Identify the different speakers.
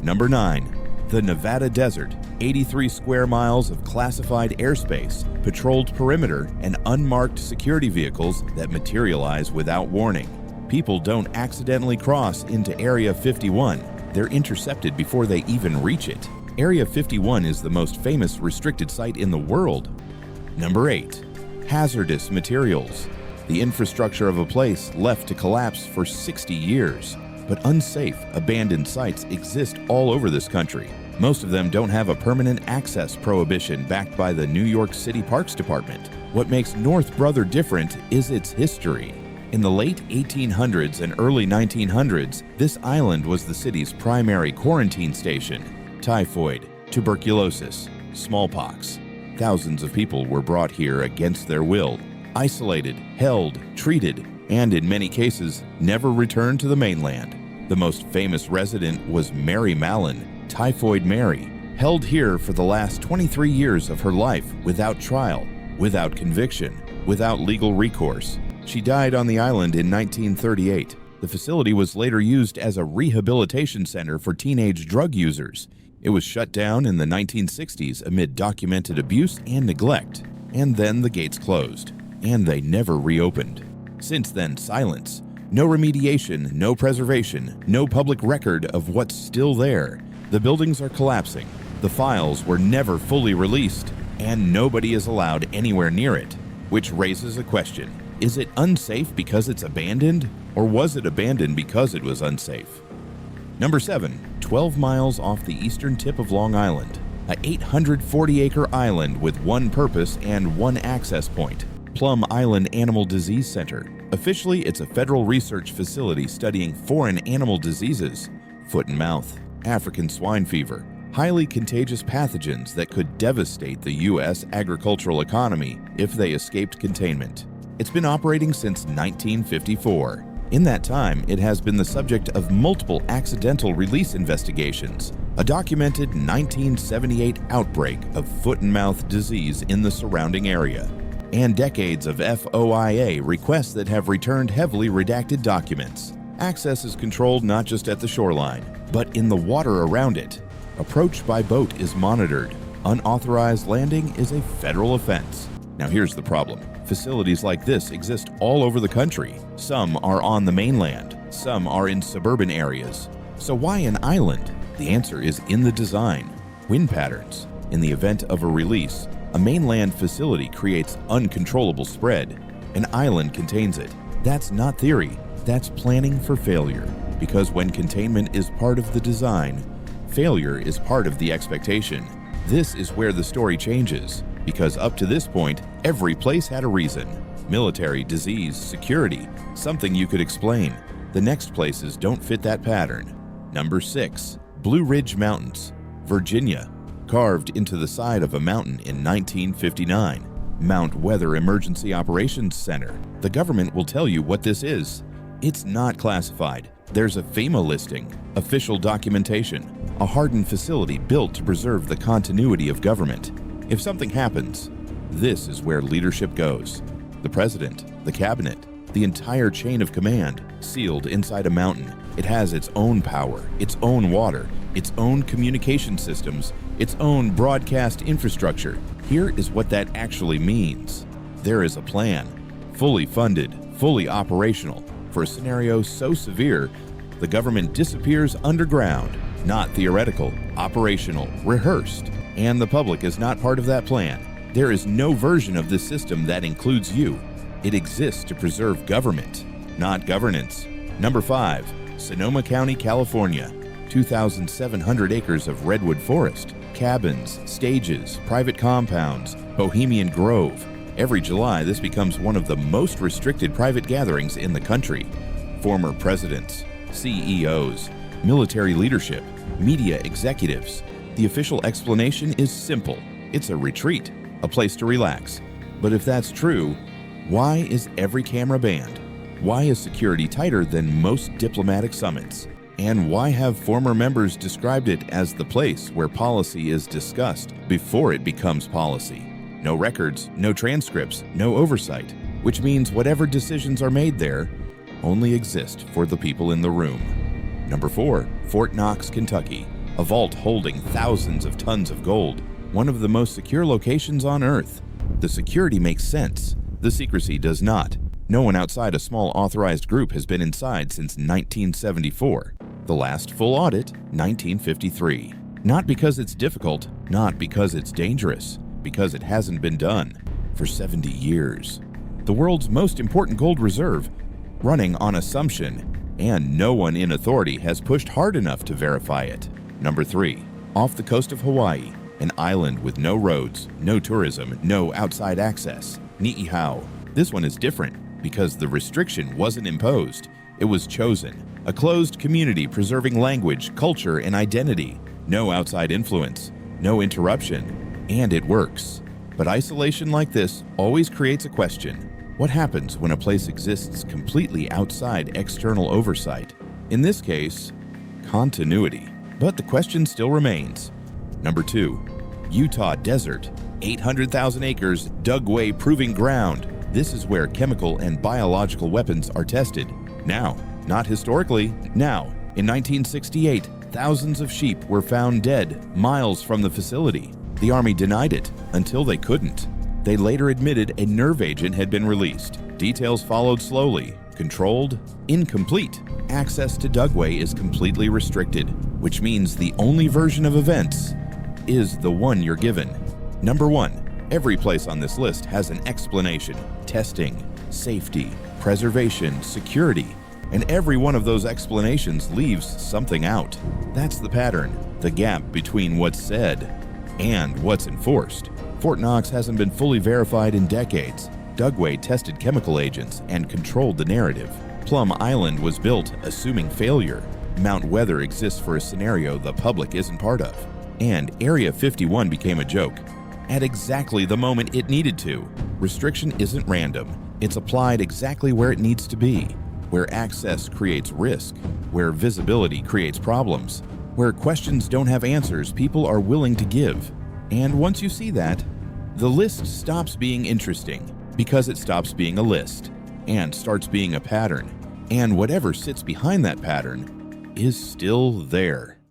Speaker 1: Number 9. The Nevada Desert. 83 square miles of classified airspace, patrolled perimeter, and unmarked security vehicles that materialize without warning. People don't accidentally cross into Area 51. They're intercepted before they even reach it. Area 51 is the most famous restricted site in the world. Number 8. Hazardous materials. The infrastructure of a place left to collapse for 60 years. But unsafe, abandoned sites exist all over this country. Most of them don't have a permanent access prohibition backed by the New York City Parks Department. What makes North Brother different is its history. In the late 1800s and early 1900s, this island was the city's primary quarantine station. Typhoid, tuberculosis, smallpox. Thousands of people were brought here against their will, isolated, held, treated, and in many cases, never returned to the mainland. The most famous resident was Mary Mallon, Typhoid Mary, held here for the last 23 years of her life without trial, without conviction, without legal recourse. She died on the island in 1938. The facility was later used as a rehabilitation center for teenage drug users. It was shut down in the 1960s amid documented abuse and neglect. And then the gates closed, and they never reopened. Since then, silence. No remediation, no preservation, no public record of what's still there. The buildings are collapsing. The files were never fully released, and nobody is allowed anywhere near it. Which raises a question. Is it unsafe because it's abandoned, or was it abandoned because it was unsafe? Number 7. 12 miles off the eastern tip of Long Island. A 840-acre island with one purpose and one access point. Plum Island Animal Disease Center. Officially, it's a federal research facility studying foreign animal diseases, foot and mouth, African swine fever, highly contagious pathogens that could devastate the U.S. agricultural economy if they escaped containment. It's been operating since 1954. In that time, it has been the subject of multiple accidental release investigations, a documented 1978 outbreak of foot and mouth disease in the surrounding area, and decades of FOIA requests that have returned heavily redacted documents. Access is controlled not just at the shoreline, but in the water around it. Approach by boat is monitored. Unauthorized landing is a federal offense. Now here's the problem. Facilities like this exist all over the country. Some are on the mainland, some are in suburban areas. So why an island? The answer is in the design. Wind patterns. In the event of a release, a mainland facility creates uncontrollable spread. An island contains it. That's not theory, that's planning for failure. Because when containment is part of the design, failure is part of the expectation. This is where the story changes, because up to this point, every place had a reason. Military, disease, security, something you could explain. The next places don't fit that pattern. Number 6. Blue Ridge Mountains, Virginia. Carved into the side of a mountain in 1959. Mount Weather Emergency Operations Center. The government will tell you what this is. It's not classified. There's a FEMA listing, official documentation, a hardened facility built to preserve the continuity of government. If something happens, this is where leadership goes. The president, the cabinet, the entire chain of command, sealed inside a mountain. It has its own power, its own water, its own communication systems, its own broadcast infrastructure. Here is what that actually means. There is a plan, fully funded, fully operational, for a scenario so severe, the government disappears underground. Not theoretical, operational, rehearsed. And the public is not part of that plan. There is no version of this system that includes you. It exists to preserve government, not governance. Number 5, Sonoma County, California. 2,700 acres of redwood forest, cabins, stages, private compounds, Bohemian Grove. Every July, this becomes one of the most restricted private gatherings in the country. Former presidents, CEOs, military leadership, media executives. The official explanation is simple. It's a retreat, a place to relax. But if that's true, why is every camera banned? Why is security tighter than most diplomatic summits? And why have former members described it as the place where policy is discussed before it becomes policy? No records, no transcripts, no oversight, which means whatever decisions are made there only exist for the people in the room. Number 4, Fort Knox, Kentucky. a vault holding thousands of tons of gold, one of the most secure locations on Earth. The security makes sense. The secrecy does not. No one outside a small authorized group has been inside since 1974. The last full audit, 1953. Not because it's difficult, not because it's dangerous, because it hasn't been done for 70 years. The world's most important gold reserve, running on assumption, and no one in authority has pushed hard enough to verify it. Number 3. Off the coast of Hawaii, an island with no roads, no tourism, no outside access. Niihau. This one is different because the restriction wasn't imposed. It was chosen. A closed community preserving language, culture, and identity. No outside influence, no interruption, and it works. But isolation like this always creates a question. What happens when a place exists completely outside external oversight? In this case, continuity. But the question still remains. Number 2. Utah Desert. 800,000 acres, Dugway Proving Ground. This is where chemical and biological weapons are tested. Now, not historically, now. In 1968, thousands of sheep were found dead miles from the facility. The Army denied it until they couldn't. They later admitted a nerve agent had been released. Details followed slowly. Controlled? Incomplete. Access to Dugway is completely restricted, which means the only version of events is the one you're given. Number 1. Every place on this list has an explanation. Testing, safety, preservation, security. And every one of those explanations leaves something out. That's the pattern, the gap between what's said and what's enforced. Fort Knox hasn't been fully verified in decades. Dugway tested chemical agents and controlled the narrative. Plum Island was built assuming failure. Mount Weather exists for a scenario the public isn't part of. And Area 51 became a joke at exactly the moment it needed to. Restriction isn't random. It's applied exactly where it needs to be, where access creates risk, where visibility creates problems, where questions don't have answers people are willing to give. And once you see that, the list stops being interesting because it stops being a list and starts being a pattern. And whatever sits behind that pattern is still there.